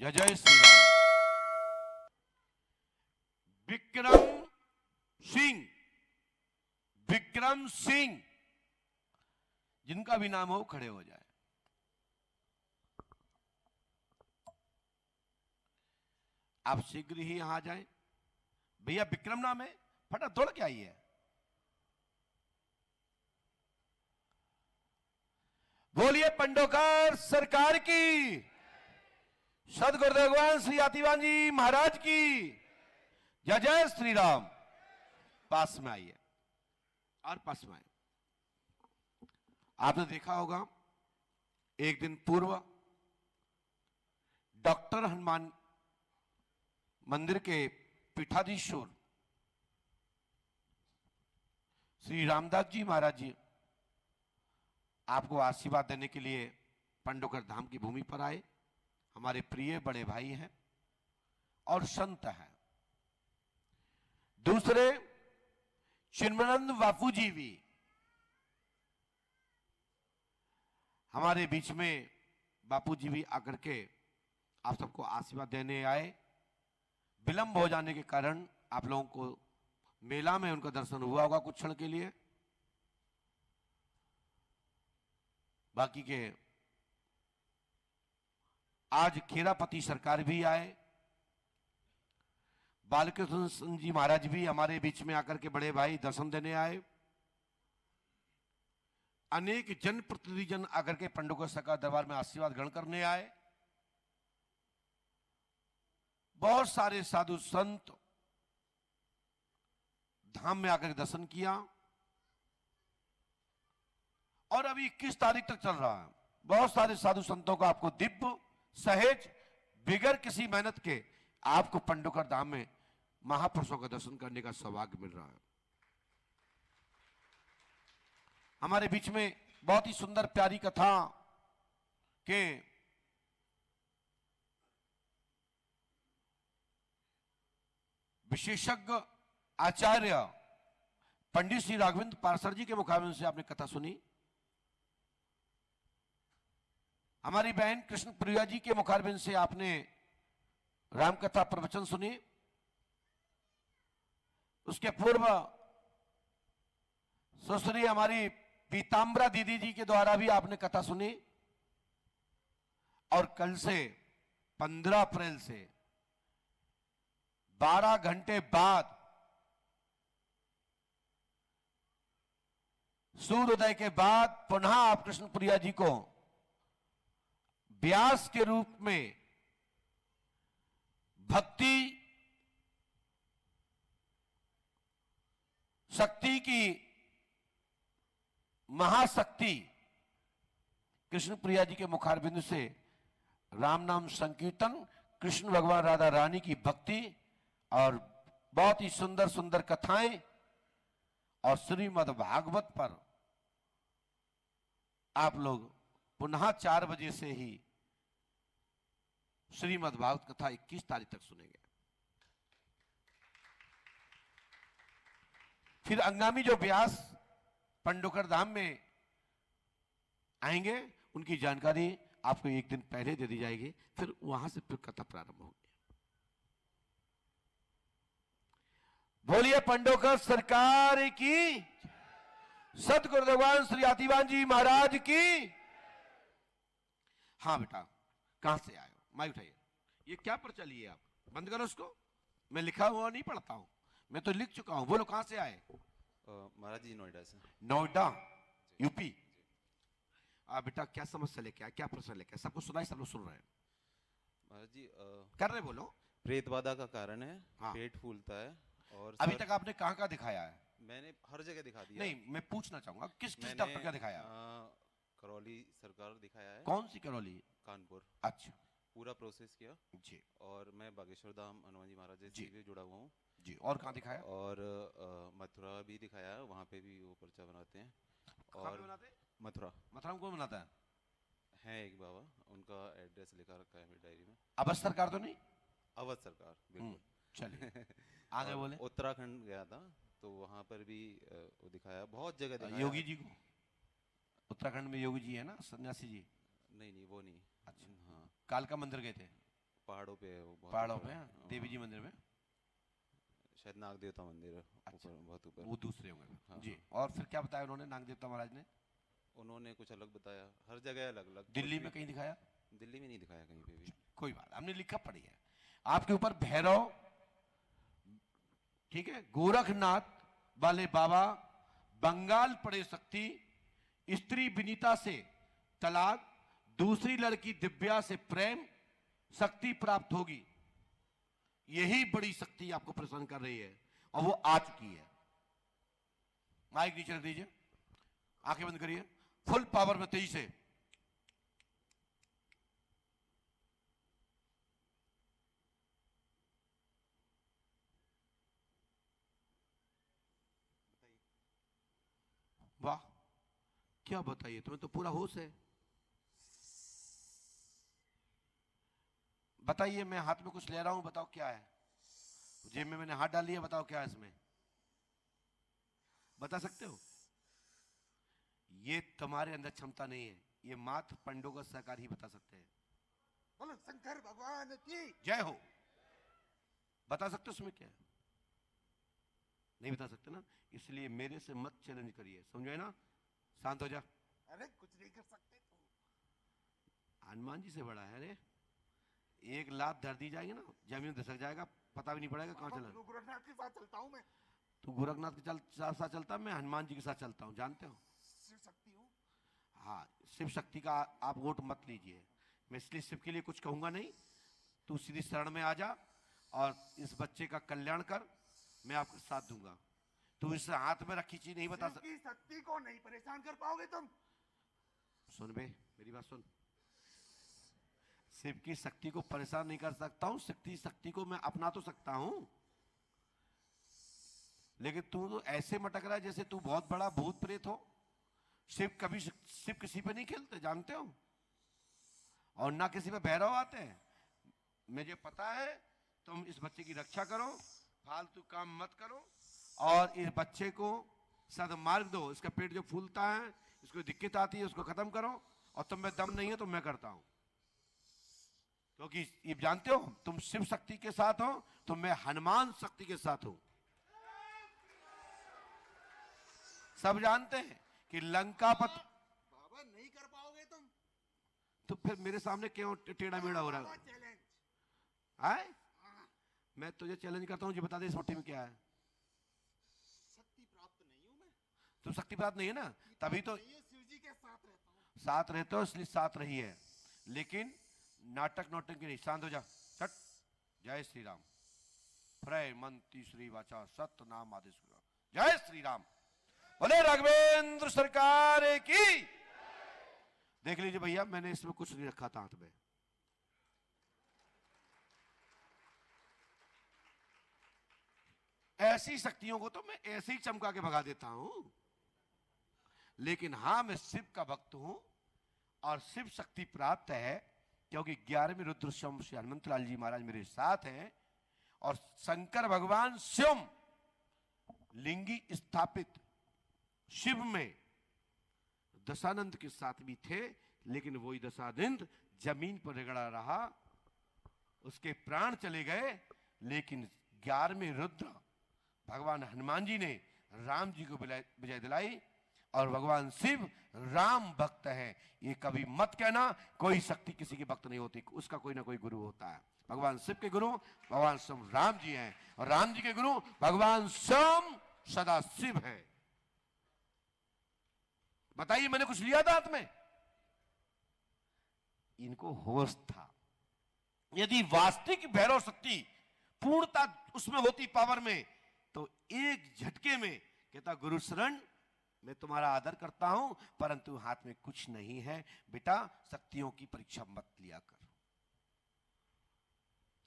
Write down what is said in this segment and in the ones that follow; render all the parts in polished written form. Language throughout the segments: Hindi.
जय जय श्री राम। विक्रम सिंह, विक्रम सिंह, जिनका भी नाम हो खड़े हो जाए। आप शीघ्र ही यहां आ जाएं। भैया विक्रम नाम है, फटाफट दौड़ के आइए। बोलिए पंडोकर सरकार की, सदगुरुदेव भगवान श्री आतिवान जी महाराज की जय जय श्री राम। पास में आइए और पास में आइए। आपने देखा होगा एक दिन पूर्व डॉक्टर हनुमान मंदिर के पीठाधीश्वर श्री रामदास जी महाराज जी आपको आशीर्वाद देने के लिए पंडोकर धाम की भूमि पर आए। हमारे प्रिय बड़े भाई हैं और संत हैं। दूसरे चिन्मयानंद बापू जी भी हमारे बीच में, बापू जी भी आकर के आप सबको आशीर्वाद देने आए। विलंब हो जाने के कारण आप लोगों को मेला में उनका दर्शन हुआ होगा कुछ क्षण के लिए। बाकी के आज खेरापति सरकार भी आए, बालकृष्ण जी महाराज भी हमारे बीच में आकर के बड़े भाई दर्शन देने आए। अनेक जनप्रतिनिधि जन आकर के पंडोकर सरकार दरबार में आशीर्वाद ग्रहण करने आए। बहुत सारे साधु संत धाम में आकर दर्शन किया और अभी 21 तारीख तक चल रहा है। बहुत सारे साधु संतों को आपको दिव्य सहज बिगर किसी मेहनत के आपको पंडोकर धाम में महापुरुषों का दर्शन करने का सौभाग्य मिल रहा है। हमारे बीच में बहुत ही सुंदर प्यारी कथा के विशेषज्ञ आचार्य पंडित श्री राघवेंद्र पारसर जी के मुखारबिंद से आपने कथा सुनी। हमारी बहन कृष्ण प्रिया जी के मुखारबिंद से आपने रामकथा प्रवचन सुनी। उसके पूर्व सुश्री हमारी पीताम्बरा दीदी जी के द्वारा भी आपने कथा सुनी। और कल से 15 अप्रैल से 12 घंटे बाद सूर्योदय के बाद पुनः आप कृष्ण प्रिया जी को व्यास के रूप में भक्ति शक्ति की महाशक्ति कृष्ण प्रिया जी के मुखारबिंद से राम नाम संकीर्तन, कृष्ण भगवान राधा रानी की भक्ति और बहुत ही सुंदर सुंदर कथाएं और श्रीमद् भागवत पर आप लोग पुनः 4 बजे से ही श्रीमद् भागवत कथा 21 तारीख तक सुनेंगे। फिर अंगामी जो व्यास पंडोकर धाम में आएंगे उनकी जानकारी आपको एक दिन पहले दे दी जाएगी। फिर वहां से फिर कथा प्रारंभ होगी। बोलिए पंडोकर सरकार की, सदगुरुदेव भगवान श्री आतिवान जी महाराज की। हाँ बेटा, कहां से आए हो? माइक उठाइए। ये क्या पर्चा लिए आप? बंद करो उसको। मैं लिखा हुआ नहीं पढ़ता हूं, मैं तो लिख चुका हूं। बोलो कहां से आए? महाराज जी नोएडा से। नोएडा यूपी। बेटा क्या समस्या लेके आए, क्या प्रश्न लेके आए? सबको सुनाई, सब लोग सुन रहे हैं। महाराज जी कर रहे बोलो। प्रेत बाधा का कारण है। हाँ। पेट फूलता है और अभी तक आपने कहां कहां दिखाया है? मैंने हर जगह दिखा दिया। नहीं, मैं पूछना चाहूंगा किस किस मैंने डॉक्टर का दिखाया? करौली सरकार दिखाया है। कौन सी करौली? कानपुर। अच्छा पूरा प्रोसेस किया जी। और मैं बागेश्वर धाम हनुमान जी महाराज जी। से भी जुड़ा हुआ हूँ जी। और कहां दिखाया? और मथुरा भी दिखाया है, वहाँ पे भी वो पर्चा बनाते हैं। कहां पे और बनाते हैं? मथुरा मथुरा में कौन बनाता है? है एक बाबा, उनका एड्रेस लिखा रखा है मेरी डायरी में। अवध सरकार तो नहीं? अवध सरकार बिल्कुल। चलिए आगे और बोले। उत्तराखंड गया था तो वहां पर भी वो दिखाया, बहुत जगह दिखाया। योगी जी को? उत्तराखंड में योगी जी है ना, सन्यासी जी? नहीं नहीं वो नहीं। अच्छा। हाँ कालका मंदिर गए थे? पहाड़ों पे है वो, बहुत पहाड़ों ऊपर पे है। हैं, देवी जी मंदिर में? शायद नाग देवता मंदिर है, अच्छा, ऊपर, बहुत ऊपर। वो दूसरे होंगे हाँ, जी। हाँ। और फिर क्या बताया उन्होंने नाग देवता महाराज ने? उन्होंने कुछ अलग बताया, हर जगह अलग अलग, दिल्ली कुछ में भी। कहीं दिखाया? दिल्ली में नहीं दिखाया कहीं पे भी। कोई बात, हमने लिखा पड़ी है आपके ऊपर भैरव, ठीक है, गोरखनाथ वाले बाबा, बंगाल पड़े शक्ति, स्त्री विनीता से तलाक, दूसरी लड़की दिव्या से प्रेम, शक्ति प्राप्त होगी। यही बड़ी शक्ति आपको परेशान कर रही है और वो आ चुकी है। माइक नीचे रख दीजिए, आंखें बंद करिए, फुल पावर में तेजी से। वाह, क्या बताइए, तुम्हें तो पूरा होश है। बताइए, मैं हाथ में कुछ ले रहा हूं, बताओ क्या है। जेब में मैंने हाथ डाल लिया, बताओ क्या है इसमें, बता सकते हो? ये तुम्हारे अंदर क्षमता नहीं है, ये मात्र पंडों का सहकार ही बता सकते हैं। बोलो शंकर भगवान की जय हो। बता सकते हो उसमें क्या है? नहीं बता सकते ना, इसलिए मेरे से मत चैलेंज करिए, समझे ना? शांत हो जा। अरे कुछ नहीं कर सकते तुम। हनुमान जी से बड़ा है रे। एक लात धर दी जाएगी ना, जमीन धसक जाएगा, पता भी नहीं पड़ेगा कहां चला। गोरखनाथ के साथ चलता हूँ मैं। तू गोरखनाथ के साथ चलता, मैं हनुमान जी के साथ चलता हूं, जानते हो? शिव शक्ति हूँ। हाँ, शिव शक्ति का आप वोट मत लीजिए, मैं इसलिए शिव के लिए कुछ कहूंगा नहीं। तू सीधी शरण में आ जा और इस बच्चे का कल्याण कर, मैं आपका साथ दूंगा। तू इस हाथ में रखी चीज नहीं बता शिव की शक्ति को नहीं परेशान कर पाओगे तुम। सुन बे, मेरी बात सुन। शिव की शक्ति को परेशान नहीं कर सकता हूं, शक्ति को मैं अपना तो सकता हूं, लेकिन तू तो ऐसे मटक रहा है जैसे तू बहुत बड़ा भूत प्रेत हो। शिव किसी पे नहीं खेलते, जानते हो? और ना किसी पे भैरव आते हैं। मुझे पता है, तुम इस बच्चे की रक्षा करो, फालतू काम मत करो और इस बच्चे को सद्मार्ग दो। इसका पेट जो फूलता है, इसको दिक्कत आती है, उसको खत्म करो। और तुम में दम नहीं है तो मैं करता हूं, क्योंकि ये जानते हो तुम शिव शक्ति के साथ हो, तो मैं हनुमान शक्ति के साथ हूं। सब जानते हैं कि लंकापति। बाबा नहीं कर पाओगे तुम। तो फिर मेरे सामने क्यों टेढ़ा मेढ़ा हो रहा है? चैलेंज। आए? मैं तुझे चैलेंज करता हूं, जी बता दे इस मुट्ठी में क्या है। शक्ति प्राप्त नहीं हूँ मैं। तुम शक्ति प्राप्त नहीं है ना, तभी तो ये शिव जी के साथ रहता हूँ। साथ रहते हो, इसलिए साथ रही है। लेकिन नाटक नौटंकी नहीं, शांत हो जा, चट। जय श्री राम। प्रय मंत्री श्री वाचा सत्य नाम आदेश। जय श्री राम। बोले राघवेंद्र सरकार की। देख लीजिए भैया, मैंने इसमें कुछ नहीं रखा था हाथ में। ऐसी शक्तियों को तो मैं ऐसे ही चमका के भगा देता हूं, लेकिन हां, मैं शिव का भक्त हूं और शिव शक्ति प्राप्त है, क्योंकि 11वें रुद्र स्वयं श्री हनुमंत लाल जी महाराज मेरे साथ हैं। और शंकर भगवान स्वयं लिंगी स्थापित शिव में दशानंद के साथ भी थे, लेकिन वही दशानंद जमीन पर रगड़ा रहा, उसके प्राण चले गए। लेकिन 11वें रुद्र भगवान हनुमान जी ने राम जी को विजय दिलाई। और भगवान शिव राम भक्त है, ये कभी मत कहना कोई शक्ति किसी की भक्त नहीं होती, उसका कोई ना कोई गुरु होता है। भगवान शिव के गुरु भगवान स्वयं राम जी हैं, और राम जी के गुरु भगवान स्वयं सदा शिव है। बताइए, मैंने कुछ लिया था हाथ में? इनको होश था। यदि वास्तविक भैरव शक्ति पूर्णता उसमें होती, पावर में, तो एक झटके में कहता, गुरु शरण मैं तुम्हारा आदर करता हूं, परंतु हाथ में कुछ नहीं है, बेटा शक्तियों की परीक्षा मत लिया कर।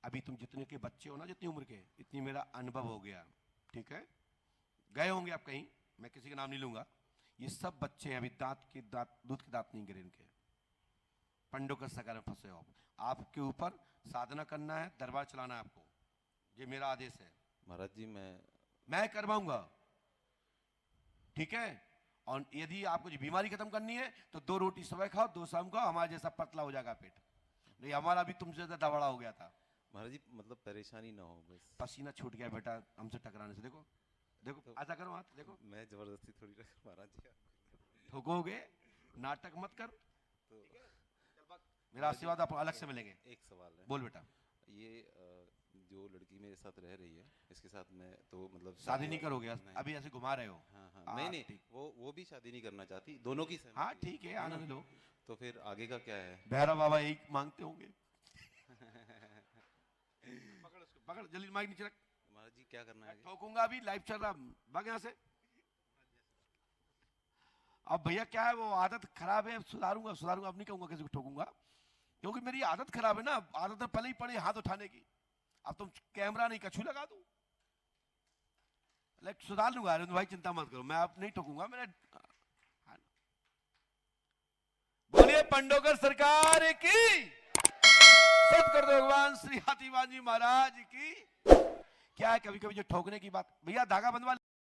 अभी तुम जितने के बच्चे हो ना, जितनी उम्र के, इतनी मेरा अनुभव हो गया, ठीक है? गए होंगे आप कहीं, मैं किसी का नाम नहीं लूंगा। ये सब बच्चे अभी दूध के दांत नहीं गिरे इनके, पंडों का सकार में फंसे हो। आपके ऊपर साधना करना है, दरबार चलाना है आपको, ये मेरा आदेश है। महाराज जी, मैं करवाऊंगा, ठीक है? और यदि आपको बीमारी खत्म करनी है तो 2 रोटी सुबह खाओ, 2 शाम खाओ, हमारे जैसा पतला हो जाएगा पेट। नहीं हमारा भी तुमसे ज्यादा बड़ा हो गया था। महाराज जी मतलब परेशानी ना हो बस। पसीना छूट गया बेटा हमसे टकराने से। देखो देखो तो- ऐसा करो हाथ देखो, मैं जबरदस्ती थोड़ी रख महाराज जी। ठोकोगे, नाटक मत कर। तो मेरा आशीर्वाद आप अलग से मिलेंगे। एक सवाल है, बोल बेटा। ये जो लड़की मेरे साथ रह रही है इसके साथ मैं तो मतलब शादी नहीं करोगे? नहीं। अभी ऐसे घुमा रहे हो। हाँ हाँ हाँ, नहीं नहीं ठीक। वो भी शादी नहीं करना चाहती, दोनों की सहमति हाँ है। ठीक है, आनंद लो। तो फिर आगे का क्या है? भैरव बाबा यही मांगते होंगे। पकड़ उसको, पकड़ जल्दी, माइक नीचे रख। महाराज जी क्या करना है आगे? ठोकूंगा, अभी लाइव चल रहा, भाग यहाँ से। अब भैया क्या है, वो आदत खराब है, सुधारूंगा सुधारूंगा, अब नहीं कहूंगा किसी को ठोकूंगा, क्योंकि मेरी आदत खराब है ना। आदत पहले ही पड़ी हाथ उठाने की। अब तुम कैमरा नहीं, कछू लगा दूं, लाइक सुधार लूंगा। अरविंद भाई चिंता मत करो, मैं अब नहीं ठोकूंगा। मेरा बोलिए पंडोकर सरकार की, सतगुरु भगवान श्री हाथीवान जी महाराज की। क्या है, कभी कभी जो ठोकने की बात, भैया धागा बंधवा